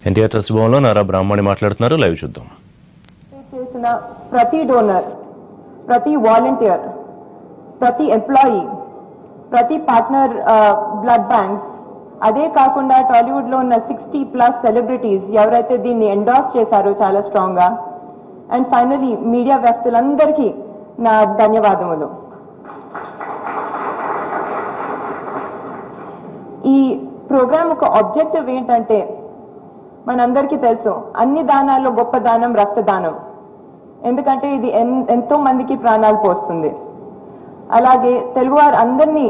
NTR trust భవన్లో నారా బ్రాహ్మణి మాట్లాడుతున్నారు. Live చూద్దాం. చేసిన ప్రతి డోనర్, ప్రతి వాలంటీర్, ప్రతి ఎంప్లాయీ, ప్రతి పార్ట్నర్ బ్లడ్ బ్యాంక్స్, అదే కాకుండా టాలీవుడ్లో ఉన్న 60+ సెలబ్రిటీస్ ఎవరైతే దీన్ని ఎండార్స్ చేశారో చాలా స్ట్రాంగ్గా, అండ్ ఫైనలీ మీడియా వ్యక్తులందరికీ నా ధన్యవాదములు. ఈ ప్రోగ్రామ్ ఒక ఆబ్జెక్టివ్ ఏంటంటే, మనందరికీ తెలుసు అన్ని దానాల్లో గొప్ప దానం రక్తదానం. ఎందుకంటే ఇది ఎంతో మందికి ప్రాణాలు పోస్తుంది. అలాగే తెలుగువారు అందరినీ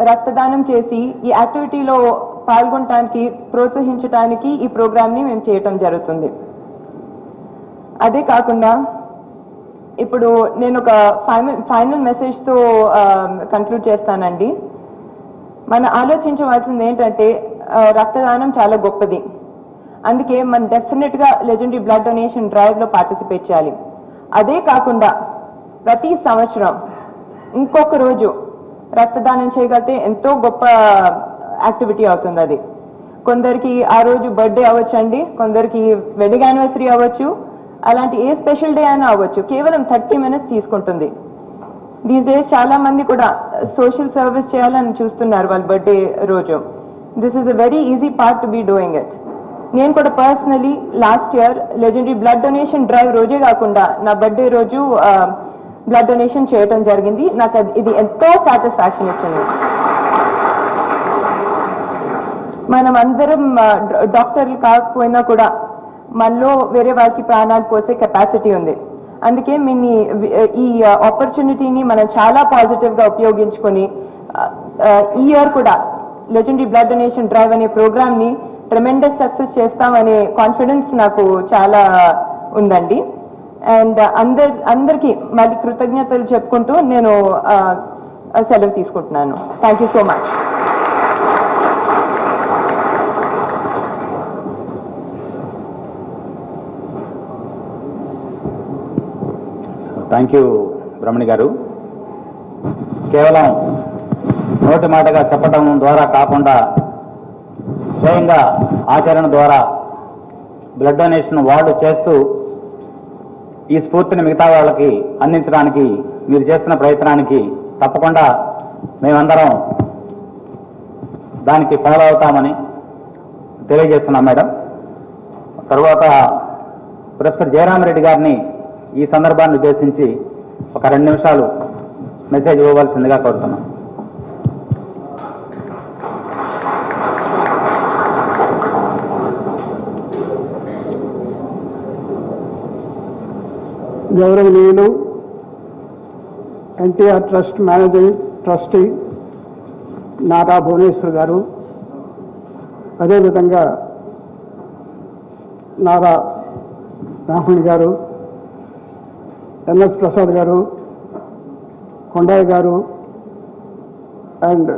రక్తదానం చేసి ఈ యాక్టివిటీలో పాల్గొనడానికి ప్రోత్సహించడానికి ఈ ప్రోగ్రామ్ని మేము చేయటం జరుగుతుంది. అదే కాకుండా ఇప్పుడు నేను ఒక ఫైనల్ మెసేజ్తో కన్క్లూడ్ చేస్తానండి. మనం ఆలోచించవలసింది ఏంటంటే, రక్తదానం చాలా గొప్పది. అందుకే మనం డెఫినెట్గా లెజెండరీ బ్లడ్ డొనేషన్ డ్రైవ్లో పార్టిసిపేట్ చేయాలి. అదే కాకుండా ప్రతి సంవత్సరం ఇంకొక రోజు రక్తదానం చేయగలిగితే ఎంతో గొప్ప యాక్టివిటీ అవుతుంది. అది కొందరికి ఆ రోజు బర్త్డే అవ్వచ్చండి, కొందరికి వెడ్డింగ్ యానివర్సరీ అవ్వచ్చు, అలాంటి ఏ స్పెషల్ డే అయినా అవ్వచ్చు. కేవలం 30 minutes తీసుకుంటుంది. దీస్ డేస్ చాలా మంది కూడా సోషల్ సర్వీస్ చేయాలని చూస్తున్నారు వాళ్ళ బర్త్డే రోజు. This is a very easy part to be doing it. నేను కూడా personally last year legendary blood donation drive రోజే కాకుండా నా బర్త్డే రోజు బ్లడ్ డొనేషన్ చేయటం జరిగింది. నాకు ఇది ఎంతో సాటిస్ఫాక్షన్ ఇచ్చింది. మనం అందరం డాక్టర్లు కాకపోయినా కూడా మనలో వేరే వాళ్ళకి ప్రాణాలు పోసే కెపాసిటీ ఉంది. అందుకే ఈ ఆపర్చునిటీని మనం చాలా పాజిటివ్గా ఉపయోగించుకొని ఈ ఇయర్ కూడా లెజెండరీ బ్లడ్ డొనేషన్ డ్రైవ్ అనే ప్రోగ్రామ్ని ట్రెమెండస్ సక్సెస్ చేస్తామనే కాన్ఫిడెన్స్ నాకు చాలా ఉందండి. అండ్ అందరికీ మళ్ళీ కృతజ్ఞతలు చెప్పుకుంటూ నేను సెలవు తీసుకుంటున్నాను. Thank you so much. Thank you Brahmani గారు. కేవలం నోటి మాటగా చెప్పడం ద్వారా కాకుండా స్వయంగా ఆచరణ ద్వారా బ్లడ్ డొనేషన్ వాళ్ళు చేస్తూ ఈ స్ఫూర్తిని మిగతా వాళ్ళకి అందించడానికి మీరు చేస్తున్న ప్రయత్నానికి తప్పకుండా మేమందరం దానికి ఫాలో అవుతామని తెలియజేస్తున్నాం మేడం. తర్వాత ప్రొఫెసర్ జయరామరెడ్డి గారిని ఈ సందర్భాన్ని ఉద్దేశించి ఒక 2 నిమిషాలు మెసేజ్ ఇవ్వవలసిందిగా కోరుతున్నాం. గౌరవనీయులు NTR trust managing trustee Nara Bhuvaneshwar గారు, అదేవిధంగా నారా బ్రాహ్మణి గారు, ఎన్ఎస్ ప్రసాద్ గారు, కొండయ్య గారు అండ్